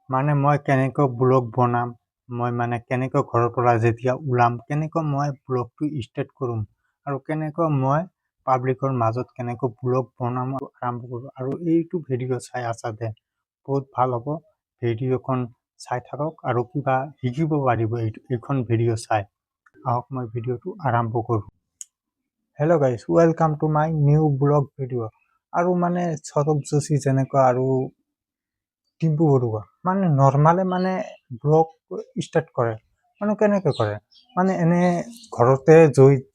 মানে মই কেনেকৈ ব্লগ বনাম, মই মানে কেনেকৈ ঘৰৰ পৰা যেতিয়া ওলাম, কেনেকৈ মই ব্লগটো ষ্টাৰ্ট কৰিম আৰু কেনেকৈ মই পাব্লিকৰ মাজত কেনেকৈ ব্লগ বনাম আৰু আৰম্ভ কৰোঁ। আৰু এইটো ভিডিঅ' চাই আছা দে বহুত ভাল হ'ব। ভিডিঅ'খন চাই থাকক আৰু কিবা শিকিব পাৰিব এইখন ভিডিঅ' চাই। আহক মই ভিডিঅ'টো আৰম্ভ কৰোঁ। Hello' guys, welcome to my new blog video'. আৰু মানে সৌৰভ যোশী যেনেকুৱা আৰু টিম্পু বৰুৱা মানে নৰ্মালে মানে ব্লগ ষ্টাৰ্ট কৰে। মানে কেনেকৈ কৰে, মানে এনে ঘৰতে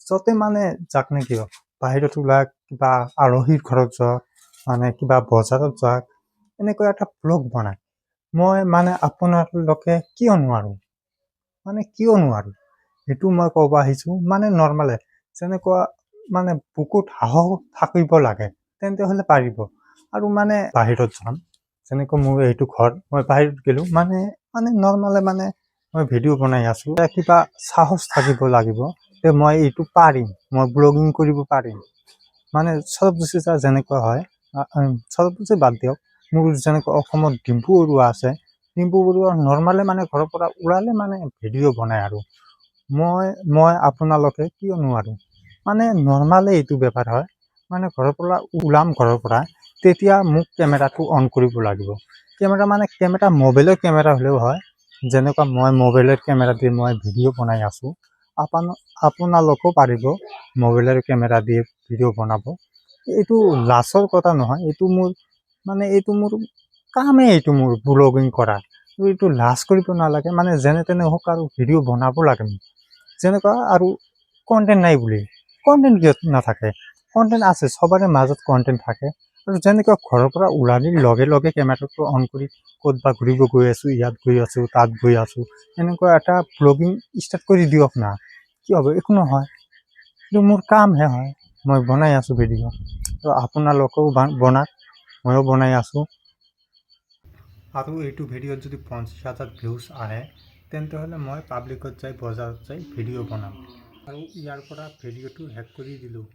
য'তে মানে যাক নে কিয় বাহিৰত ওলাক, কিবা আলহীৰ ঘৰত যাওক, মানে কিবা বজাৰত যাওক, এনেকৈ এটা ব্লগ বনায়। মই মানে আপোনালোকে কিয় নোৱাৰোঁ, সেইটো মই ক'ব আহিছোঁ। মানে নৰ্মালে যেনেকুৱা মানে বুকুত সাহস থাকিব লাগে, তেন্তে হ'লে পাৰিব। আৰু মানে বাহিৰত যাম, যেনেকৈ মোৰ এইটো ঘৰ, মই বাহিৰত গ'লোঁ, মানে নৰ্মালে মানে মই ভিডিঅ' বনাই আছোঁ, কিবা সাহস থাকিব লাগিব যে মই এইটো পাৰিম, মই ব্লগিং কৰিব পাৰিম। মানে সৌৰভ যোশী ছাৰ যেনেকুৱা হয়, সৌৰভ যোশী বাদ দিয়ক, মোৰ যেনেকৈ অসমত ডিম্পু বৰুৱা আছে, ডিম্পু বৰুৱা নৰ্মালে মানে ঘৰৰ পৰা ওলালে মানে ভিডিঅ' বনায়। আৰু মই আপোনালোকে কিয় নোৱাৰোঁ, মানে নৰ্মালে এইটো বেপাৰ হয়। মানে ঘৰৰ পৰা ওলাম, ঘৰৰ পৰা তেতিয়া মোক কেমেৰাটো অন কৰিব লাগিব। কেমেৰা মোবাইলৰ কেমেৰা হ'লেও হয়, যেনেকুৱা মই মোবাইলৰ কেমেৰা দি মই ভিডিঅ' বনাই আছোঁ। আপোনালোকেও পাৰিব মোবাইলৰ কেমেৰা দি ভিডিঅ' বনাব। এইটো লাজৰ কথা নহয়, এইটো মোৰ কামেই, এইটো মোৰ ব্লগিং কৰা। এইটো লাজ কৰিব নালাগে, মানে যেনে তেনে হওক আৰু ভিডিঅ' বনাব লাগে। যেনেকুৱা আৰু কণ্টেণ্ট নাই বুলি, কণ্টেণ্ট কিয় নাথাকে, কণ্টেণ্ট আছে, চবৰে মাজত কণ্টেণ্ট থাকে। আৰু যেনেকুৱা ঘৰৰ পৰা ওলালে লগে লগে কেমেৰাটো অন কৰি ক'তবা ঘূৰিব গৈ আছোঁ, ইয়াত গৈ আছোঁ, তাত গৈ আছোঁ, এনেকুৱা এটা ব্লগিং ষ্টাৰ্ট কৰি দিয়ক না, কি হ'ব, একো নহয়। কিন্তু মোৰ কামহে হয়, মই বনাই আছোঁ ভিডিঅ', তো আপোনালোকেও বনাওক, ময়ো বনাই আছোঁ। আৰু এইটো ভিডিঅ'ত যদি 50,000 ভিউজ আহে, তেন্তে হ'লে মই পাব্লিকত যাই, বজাৰত যাই ভিডিঅ' বনাম। আৰু ইয়াৰ পৰা ভিডিঅ'টো হেক কৰি দিলোঁ,